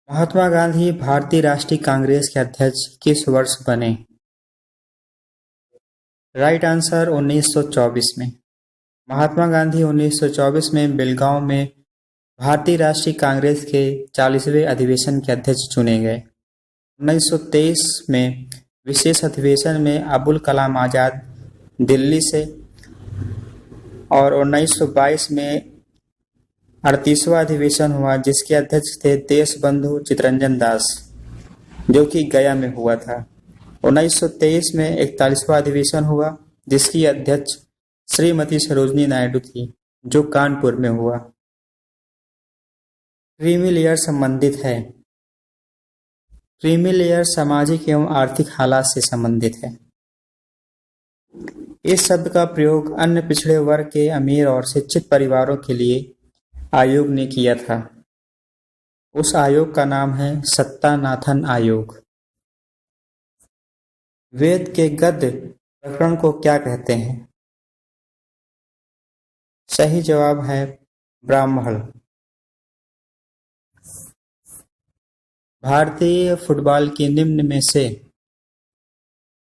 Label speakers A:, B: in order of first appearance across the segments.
A: महात्मा गांधी भारतीय राष्ट्रीय कांग्रेस के अध्यक्ष किस वर्ष बने? राइट आंसर 1924 में। महात्मा गांधी 1924 में बेलगांव में भारतीय राष्ट्रीय कांग्रेस के 40वें अधिवेशन के अध्यक्ष चुने गए। 1923 में विशेष अधिवेशन में अबुल कलाम आजाद दिल्ली से और 1922 में 38वां अधिवेशन हुआ जिसके अध्यक्ष थे देशबंधु चित्तरंजन दास, जो कि गया में हुआ था। 1923 में 41वां अधिवेशन हुआ जिसकी अध्यक्ष श्रीमती सरोजिनी नायडू थी, जो कानपुर में हुआ। क्रीमी लेयर संबंधित है। क्रीमी लेयर सामाजिक एवं आर्थिक हालात से संबंधित है। इस शब्द का प्रयोग अन्य पिछड़े वर्ग के अमीर और शिक्षित परिवारों के लिए आयोग ने किया था। उस आयोग का नाम है सत्तानाथन आयोग। वेद के गद्य प्रकरण को क्या कहते हैं? सही जवाब है ब्राह्मण। भारतीय फुटबॉल की निम्न में से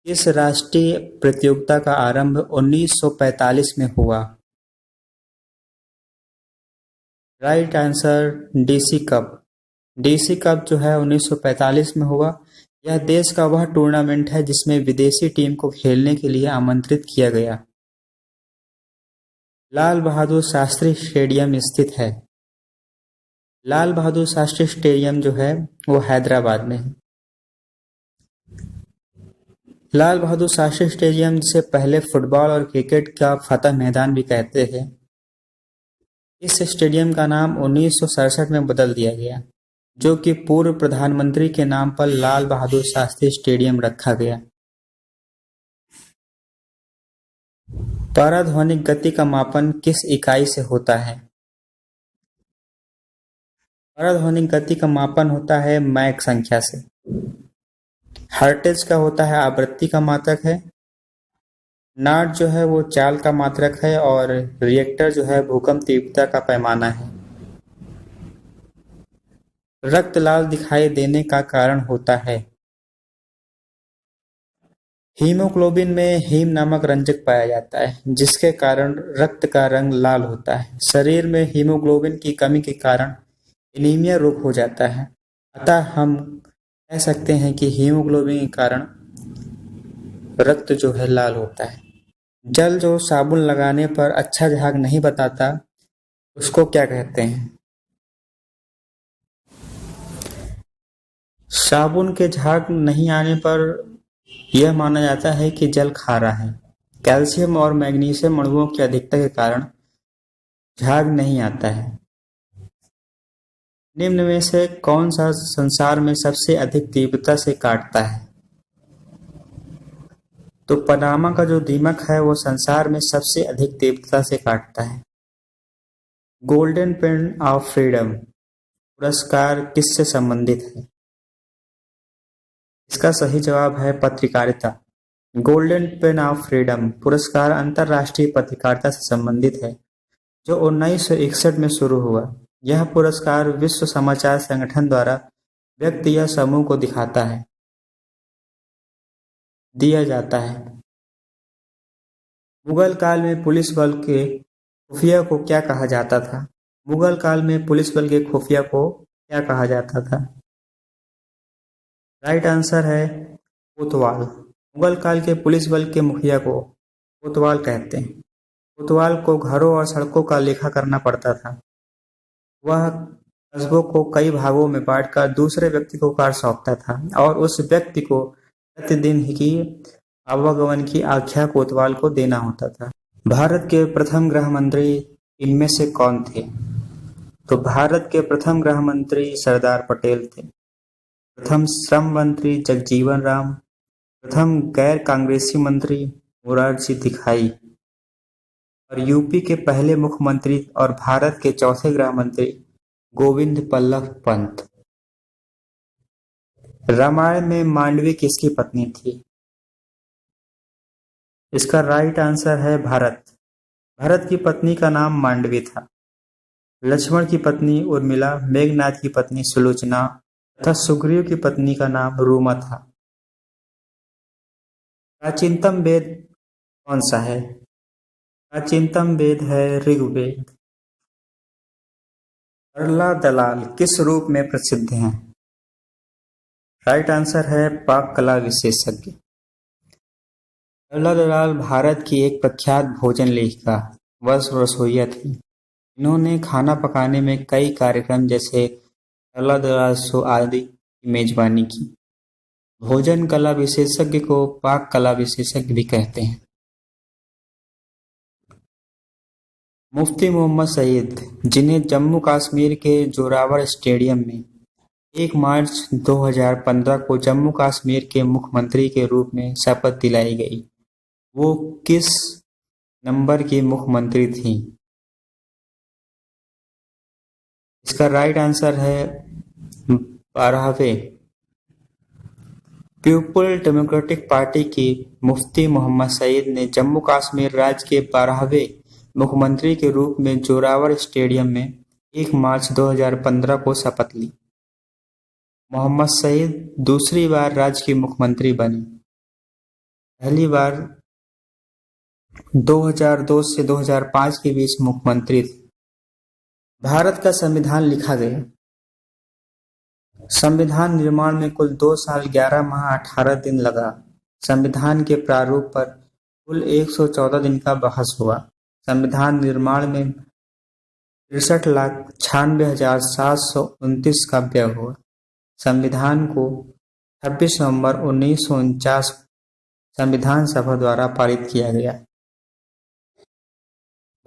A: किस राष्ट्रीय प्रतियोगिता का आरंभ 1945 में हुआ? Right answer DC cup. DC cup जो है 1945 में हुआ। यह देश का वह टूर्नामेंट है जिसमें विदेशी टीम को खेलने के लिए आमंत्रित किया गया। लाल बहादुर शास्त्री स्टेडियम स्थित है। लाल बहादुर शास्त्री स्टेडियम जो है वो हैदराबाद में है। लाल बहादुर शास्त्री स्टेडियम जिसे पहले फुटबॉल और क्रिकेट का फतह मैदान भी कहते हैं, इस स्टेडियम का नाम 1967 में बदल दिया गया, जो कि पूर्व प्रधानमंत्री के नाम पर लाल बहादुर शास्त्री स्टेडियम रखा गया। पाराध्वनिक गति का मापन किस इकाई से होता है? पाराध्वनिक गति का मापन होता है मैक संख्या से। हर्ट्ज का होता है आवृत्ति का मात्रक है। नाट जो है वो चाल का मात्रक है और रिएक्टर जो है भूकंप तीव्रता का पैमाना है। रक्त लाल दिखाई देने का कारण होता है। हीमोग्लोबिन में हीम नामक रंजक पाया जाता है जिसके कारण रक्त का रंग लाल होता है। शरीर में हीमोग्लोबिन की कमी के कारण एनीमिया रोग हो जाता है। अतः हम कह सकते हैं कि हीमोग्लोबिन के कारण रक्त जो है लाल होता है। जल जो साबुन लगाने पर अच्छा झाग नहीं बताता उसको क्या कहते हैं? साबुन के झाग नहीं आने पर यह माना जाता है कि जल खारा है। कैल्शियम और मैग्नीशियम अणुओं की अधिकता के कारण झाग नहीं आता है। निम्न में से कौन सा संसार में सबसे अधिक तीव्रता से काटता है? तो पनामा का जो दीमक है वो संसार में सबसे अधिक तीव्रता से काटता है। गोल्डन पेन ऑफ फ्रीडम पुरस्कार किससे संबंधित है? इसका सही जवाब है पत्रकारिता। गोल्डन पेन ऑफ फ्रीडम पुरस्कार अंतर्राष्ट्रीय पत्रकारिता से संबंधित है जो 1961 में शुरू हुआ। यह पुरस्कार विश्व समाचार संगठन द्वारा व्यक्ति या समूह को दिया जाता है। मुगल काल में पुलिस बल के खुफिया को क्या कहा जाता था? मुगल काल में पुलिस बल के खुफिया को क्या कहा जाता था? राइट आंसर है कोतवाल। मुगल काल के पुलिस बल के मुखिया को कोतवाल कहते हैं। कोतवाल को घरों और सड़कों का लेखा करना पड़ता था। वह कस्बों को कई भागों में बांटकर दूसरे व्यक्ति को कार्य सौंपता था और उस व्यक्ति को प्रतिदिन की आवागमन की आज्ञा कोतवाल को देना होता था। भारत के प्रथम गृह मंत्री इनमें से कौन थे? तो भारत के प्रथम गृह मंत्री सरदार पटेल थे। प्रथम श्रम मंत्री जगजीवन राम, प्रथम गैर कांग्रेसी मंत्री मोरारजी देसाई और यूपी के पहले मुख्यमंत्री और भारत के चौथे गृह मंत्री गोविंद बल्लभ पंत। रामायण में मांडवी किसकी पत्नी थी? इसका राइट आंसर है भरत। भरत की पत्नी का नाम मांडवी था। लक्ष्मण की पत्नी उर्मिला, मेघनाथ की पत्नी सुलोचना तथा सुग्रीव की पत्नी का नाम रूमा था। प्राचीनतम वेद कौन सा है? प्राचीनतम वेद है ऋग्वेद। सरला दलाल किस रूप में प्रसिद्ध हैं? राइट आंसर है पाक कला विशेषज्ञ। सरला दलाल भारत की एक प्रख्यात भोजन लेखिका व रसोइया थी। इन्होंने खाना पकाने में कई कार्यक्रम जैसे सरला दलाल शो आदि की मेजबानी की। भोजन कला विशेषज्ञ को पाक कला विशेषज्ञ भी कहते हैं। मुफ्ती मोहम्मद सईद, जिन्हें जम्मू कश्मीर के जोरावर स्टेडियम में 1 मार्च 2015 को जम्मू कश्मीर के मुख्यमंत्री के रूप में शपथ दिलाई गई, वो किस नंबर की मुख्यमंत्री थीं? इसका राइट आंसर है 12वें। पीपुल्स डेमोक्रेटिक पार्टी की मुफ्ती मोहम्मद सईद ने जम्मू कश्मीर राज्य के 12वें मुख्यमंत्री के रूप में जोरावर स्टेडियम में 1 मार्च 2015 को शपथ ली। मोहम्मद सईद दूसरी बार राज्य के मुख्यमंत्री बने। पहली बार 2002 से 2005 के बीच मुख्यमंत्री थे। भारत का संविधान लिखा गया। संविधान निर्माण में कुल 2 साल 11 माह 18 दिन लगा। संविधान के प्रारूप पर कुल 114 दिन का बहस हुआ। संविधान निर्माण में 63,96,729 का व्यय हुआ। संविधान को 26 नवंबर 1949 संविधान सभा द्वारा पारित किया गया।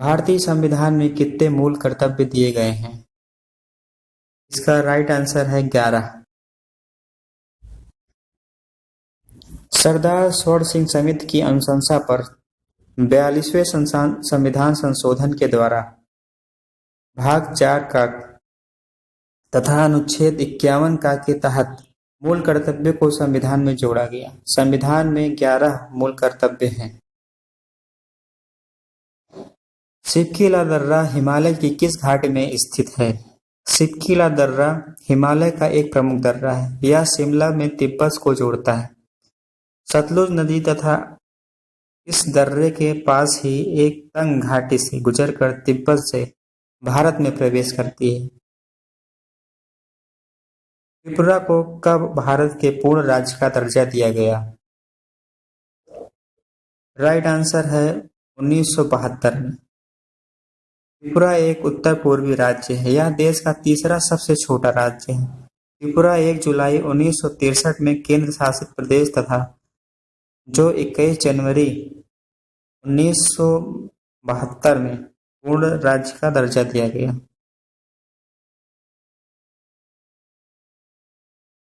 A: भारतीय संविधान में कितने मूल कर्तव्य दिए गए हैं? इसका राइट आंसर है 11। सरदार स्वर्ण सिंह समिति की अनुशंसा पर 42वें संविधान संशोधन के द्वारा भाग 4 का तथा अनुच्छेद 51 का के तहत मूल कर्तव्य को संविधान में जोड़ा गया। संविधान में 11 मूल कर्तव्य हैं। सिपकीला दर्रा हिमालय की किस घाटी में स्थित है? सिपकीला दर्रा हिमालय का एक प्रमुख दर्रा है। यह शिमला में तिब्बत को जोड़ता है। सतलुज नदी तथा इस दर्रे के पास ही एक तंग घाटी से गुजरकर तिब्बत से भारत में प्रवेश करती है। त्रिपुरा को कब भारत के पूर्ण राज्य का दर्जा दिया गया? राइट आंसर है 1972 में। त्रिपुरा एक उत्तर पूर्वी राज्य है। यह देश का तीसरा सबसे छोटा राज्य है। त्रिपुरा 1 जुलाई 1963 में केंद्र शासित प्रदेश तथा जो 21 जनवरी 1972 में पूर्ण राज्य का दर्जा दिया गया।